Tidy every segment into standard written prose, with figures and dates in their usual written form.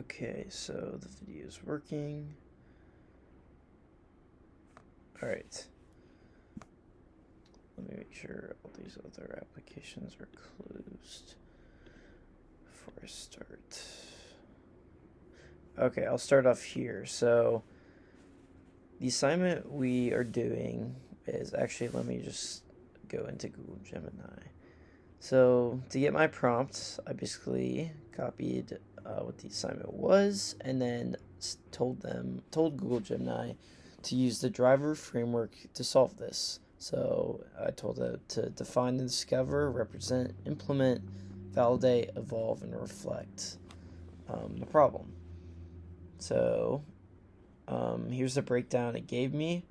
Okay, so the video is working. Alright. Let me make sure all these other applications are closed before I start. Okay, I'll start off here. So, the assignment we are doing is actually, let me just go into Google Gemini. So, to get my prompts, I basically copied what the assignment was and then told Google Gemini to use the driver framework to solve this. So I told it to define and discover, represent, implement, validate, evolve, and reflect the problem. So here's the breakdown it gave me.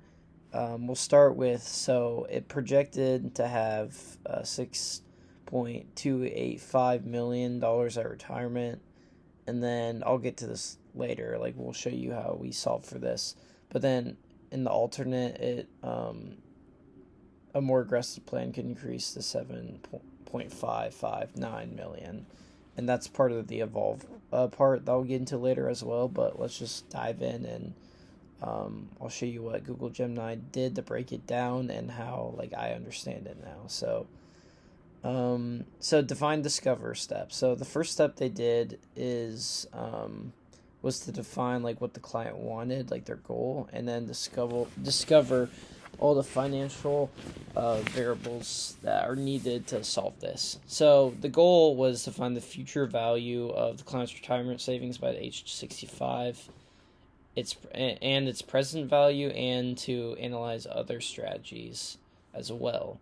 We'll start with, so it projected to have $6.285 million at retirement. And then I'll get to this later. Like, we'll show you how we solve for this. But then in the alternate, a more aggressive plan could increase to 7.559 million. And that's part of the evolve part that I'll get into later as well. But let's just dive in, and I'll show you what Google Gemini did to break it down and how I understand it now. So define discover step. So the first step they did is was to define what the client wanted, their goal, and then discover all the financial variables that are needed to solve this. So the goal was to find the future value of the client's retirement savings by the H265, its present value, and to analyze other strategies as well.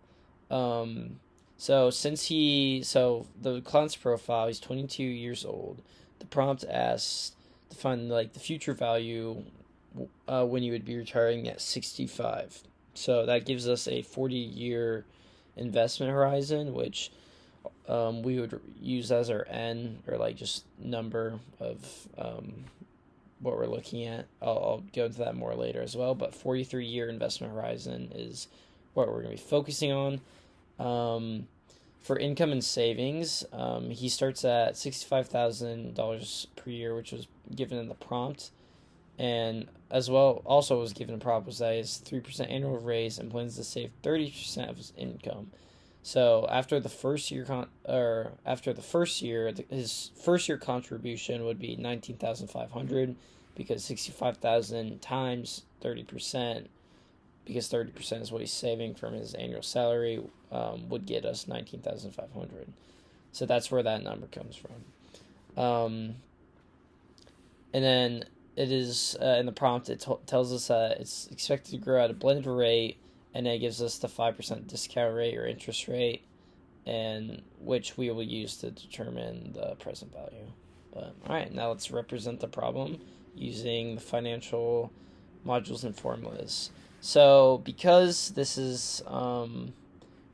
So the client's profile, he's 22 years old. The prompt asks to find the future value when you would be retiring at 65. So that gives us a 40-year investment horizon, which we would use as our N, or just number of what we're looking at. I'll go into that more later as well. But 43-year investment horizon is what we're going to be focusing on. For income and savings, he starts at $65,000 per year, which was given in the prompt. And as well, also was given a prompt was that his 3% annual raise and plans to save 30% of his income. So after the first year, his first year contribution would be $19,500, because 65,000 times 30%, because 30% is what he's saving from his annual salary, would get us 19,500. So that's where that number comes from. And then it is in the prompt, it tells us that it's expected to grow at a blended rate, and it gives us the 5% discount rate or interest rate, and which we will use to determine the present value. But all right, now let's represent the problem using the financial modules and formulas. So because this is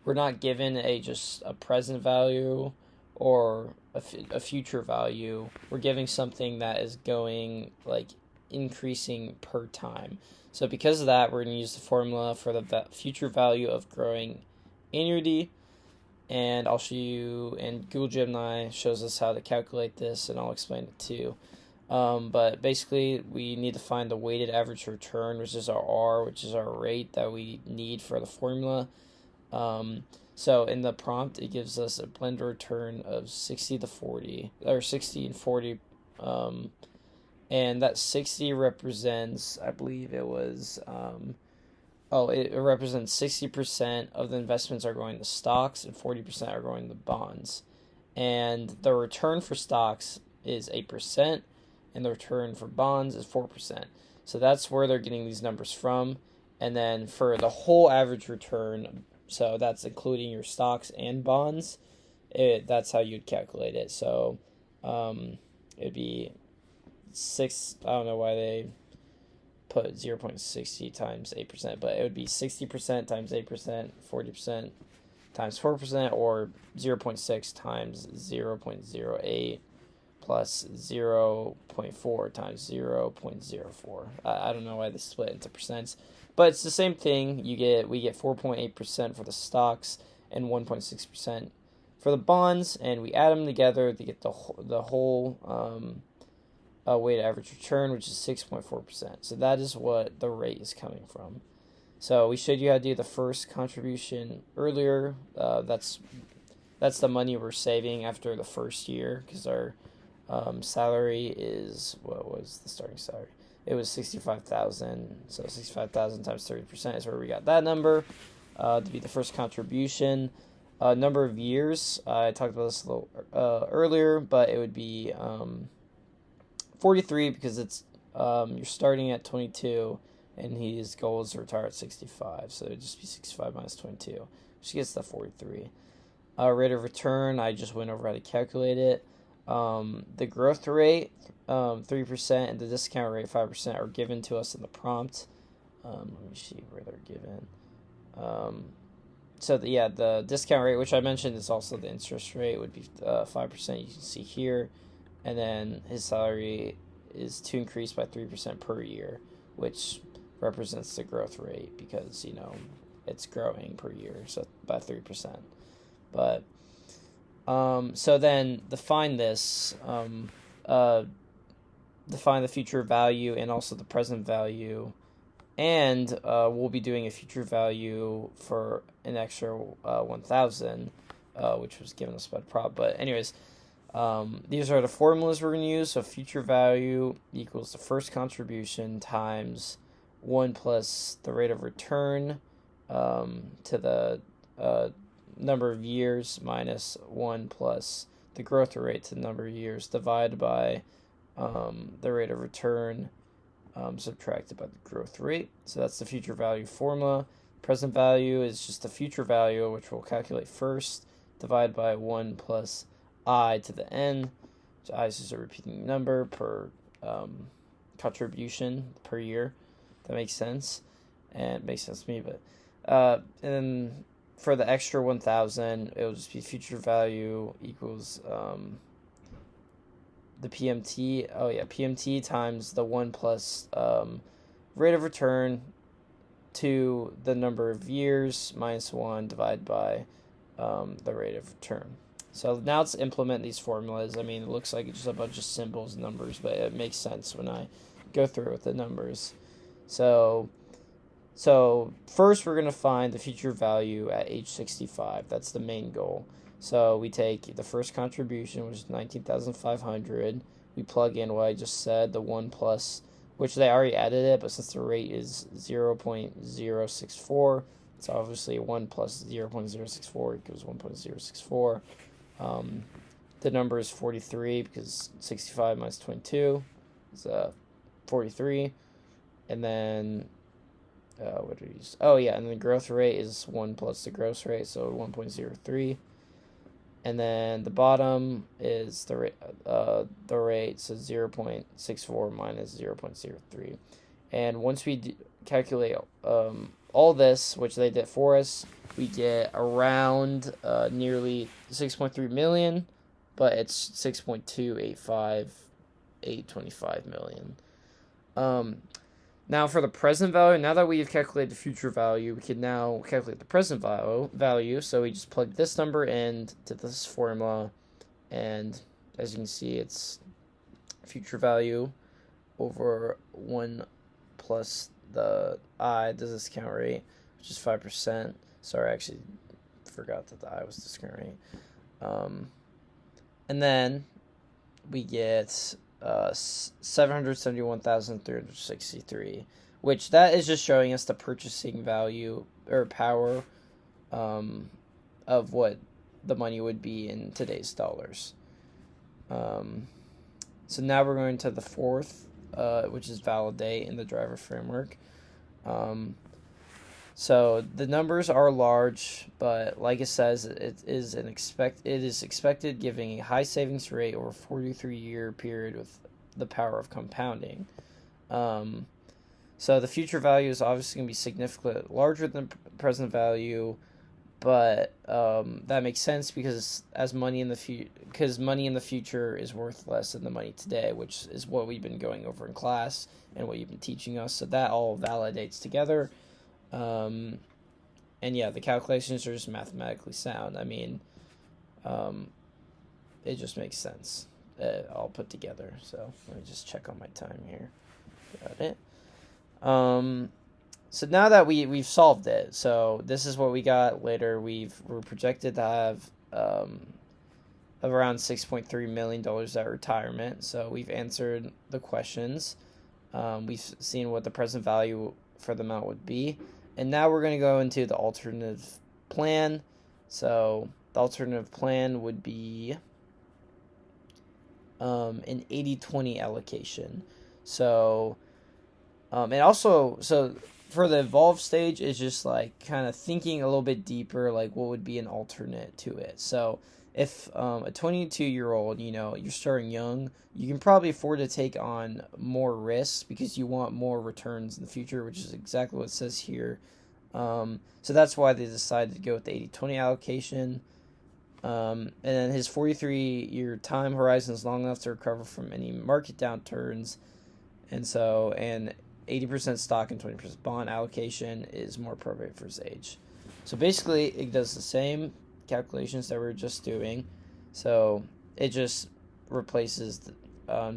we're not given just a present value or a future value, we're giving something that is going increasing per time. So because of that, we're going to use the formula for the future value of growing annuity, and I'll show you, and Google Gemini shows us how to calculate this, and I'll explain it too. But basically, we need to find the weighted average return, which is our R, which is our rate that we need for the formula. So in the prompt, it gives us a blended return of 60 to 40, or 60 and 40. And that 60 represents, I believe it was, it represents 60% of the investments are going to stocks and 40% are going to bonds. And the return for stocks is 8%, and the return for bonds is 4%. So that's where they're getting these numbers from. And then for the whole average return, so that's including your stocks and bonds, that's how you'd calculate it. So it'd be 6, I don't know why they put 0.60 times 8%, but it would be 60% times 8%, 40% times 4%, or 0.6 times 0.08 plus 0.4 times 0.04. I don't know why they split into percents, but it's the same thing. We get 4.8% for the stocks and 1.6% for the bonds, and we add them together to get the whole weighted average return, which is 6.4%. So that is what the rate is coming from. So we showed you how to do the first contribution earlier. That's the money we're saving after the first year, because our salary is, what was the starting salary? It was 65,000. So 65,000 times 30% is where we got that number to be the first contribution. Number of years, I talked about this a little earlier, but it would be 43, because it's you're starting at 22, and his goal is to retire at 65. So it would just be 65 minus 22, which gets the 43. Rate of return, I just went over how to calculate it. The growth rate, 3%, and the discount rate, 5%, are given to us in the prompt. Let me see where they're given. So the discount rate, which I mentioned, is also the interest rate, would be 5%. You can see here, and then his salary is to increase by 3% per year, which represents the growth rate, because it's growing per year, so by 3%. But so then define this, define the future value and also the present value, and we'll be doing a future value for an extra 1,000, which was given us by the prop. But anyways, these are the formulas we're going to use. So future value equals the first contribution times 1 plus the rate of return to the number of years minus 1 plus the growth rate to the number of years divided by the rate of return subtracted by the growth rate. So that's the future value formula. Present value is just the future value, which we'll calculate first, divided by 1 plus I to the n. So I is just a repeating number per contribution per year. That makes sense. And it makes sense to me. But and then for the extra 1,000, it will just be future value equals the PMT. PMT times the 1 plus rate of return to the number of years minus 1 divided by the rate of return. So now let's implement these formulas. I mean, it looks like it's just a bunch of symbols and numbers, but it makes sense when I go through with the numbers. So first we're going to find the future value at H265. That's the main goal. So we take the first contribution, which is 19,500. We plug in what I just said, the 1 plus, which they already added it, but since the rate is 0.064, it's obviously 1 plus 0.064 equals 1.064. The number is 43, because 65 minus 22 is 43. And then what do we use? And the growth rate is 1 plus the growth rate, so 1.03. And then the bottom is the rate, so 0.64 minus 0.03. And once we calculate all this, which they did for us, we get around nearly 6.3 million, but it's 6.285825 million. Now for the present value, now that we've calculated the future value, we can now calculate the present value. So we just plug this number in to this formula, and as you can see, it's future value over 1 plus the I, the discount rate, which is 5%. Sorry, I actually forgot that the I was discount rate. And then we get 771,363, which that is just showing us the purchasing value or power of what the money would be in today's dollars. So now we're going to the fourth, which is validate in the driver framework. So the numbers are large, but like it says, it is expected giving a high savings rate over a 43-year period with the power of compounding. So the future value is obviously going to be significantly larger than present value, but that makes sense because money in the future is worth less than the money today, which is what we've been going over in class and what you've been teaching us. So that all validates together. And yeah, the calculations are just mathematically sound. I mean, it just makes sense. all put together. So let me just check on my time here. Got it. So now that we've solved it, so this is what we got later. We're projected to have of around $6.3 million at retirement. So we've answered the questions. We've seen what the present value for the amount would be. And now we're going to go into the alternative plan. So the alternative plan would be an 80-20 allocation. So, and also, so for the evolve stage is just like kind of thinking a little bit deeper, like what would be an alternate to it. So if a 22-year-old, you're starting young, you can probably afford to take on more risks because you want more returns in the future, which is exactly what it says here. So that's why they decided to go with the 80-20 allocation. And then his 43-year time horizon is long enough to recover from any market downturns. And 80% stock and 20% bond allocation is more appropriate for his age. So basically, it does the same calculations that we were just doing. So it just replaces the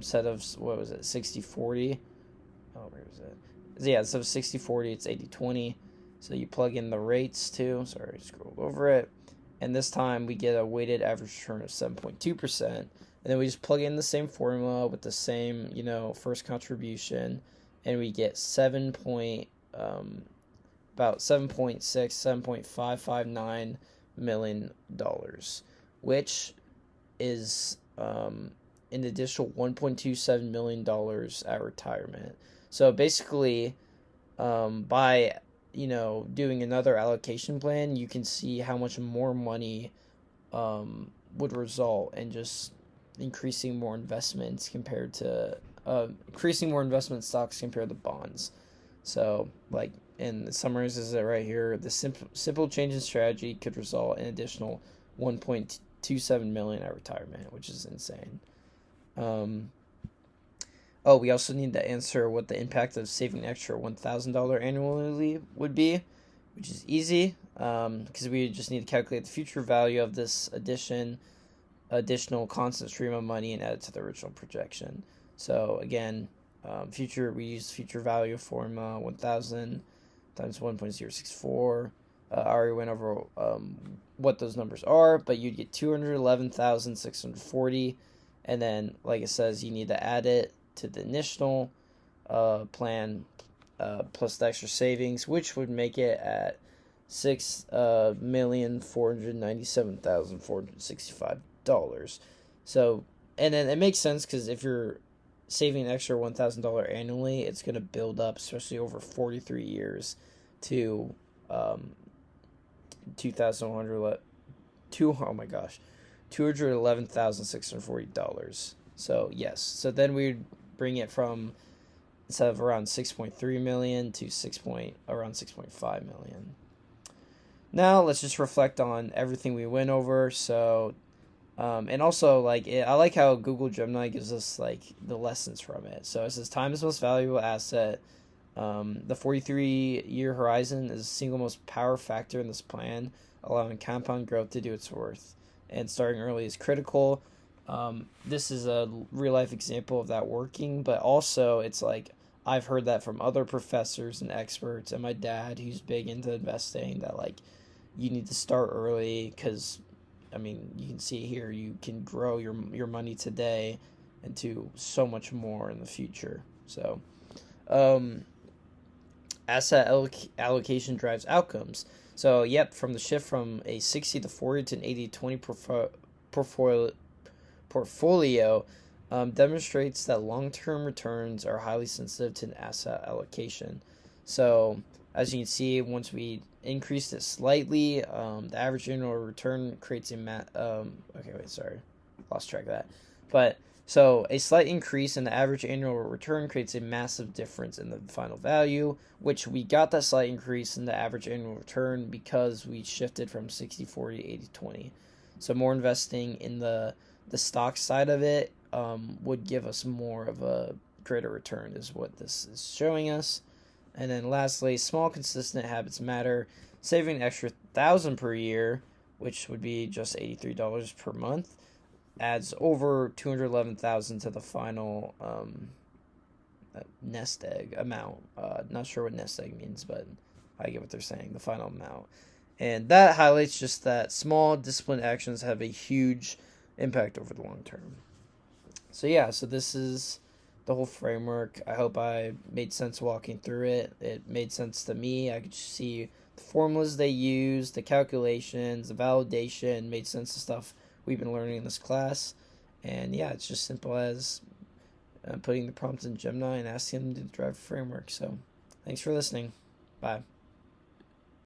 set of, 60-40. Oh, where was it? Yeah, instead of 60-40, it's 80-20. So you plug in the rates too. Sorry, I scrolled over it. And this time we get a weighted average return of 7.2%. And then we just plug in the same formula with the same, first contribution. And we get about $7.559 million, which is an additional $1.27 million at retirement. So basically, by doing another allocation plan, you can see how much more money would result in just increasing more investments compared to increasing more investment stocks compared to bonds. So, and it summarizes it right here. The simple change in strategy could result in additional $1.27 million at retirement, which is insane. We also need to answer what the impact of saving an extra $1,000 annually would be, which is easy, because we just need to calculate the future value of this additional constant stream of money and add it to the original projection. So again, we use future value formula 1,000 times 1.064. I already went over what those numbers are, but you'd get 211,640, and then like it says, you need to add it to the initial plan plus the extra savings, which would make it at $6,497,465. So, and then it makes sense because if you're saving an extra $1,000 annually, it's going to build up, especially over 43 years, to $211,640. So yes, so then we'd bring it from, instead of around 6.3 million to around 6.5 million. Now let's just reflect on everything we went over. So and also, I like how Google Gemini gives us the lessons from it. So it says time is the most valuable asset. The 43-year horizon is the single most power factor in this plan, allowing compound growth to do its worth. And starting early is critical. This is a real life example of that working, but also it's I've heard that from other professors and experts, and my dad, who's big into investing, that you need to start early because, you can see here, you can grow your money today into so much more in the future. So, asset allocation drives outcomes. So, from the shift from a 60-40 to an 80-20 portfolio demonstrates that long-term returns are highly sensitive to an asset allocation. So, as you can see, once we increased it slightly, the average annual return creates lost track of that. But so a slight increase in the average annual return creates a massive difference in the final value, which we got that slight increase in the average annual return because we shifted from 60-40 to 80-20. So more investing in the stock side of it would give us more of a greater return, is what this is showing us. And then lastly, small consistent habits matter. Saving an extra $1,000 per year, which would be just $83 per month, adds over 211,000 to the final nest egg amount. Not sure what nest egg means, but I get what they're saying, the final amount. And that highlights just that small disciplined actions have a huge impact over the long term. So yeah, so this is the whole framework. I hope I made sense walking through it. It made sense to me. I could see the formulas they use, the calculations, the validation, made sense of stuff we've been learning in this class. And yeah, it's just simple as putting the prompt in Gemini and asking them to drive a framework. So thanks for listening. Bye.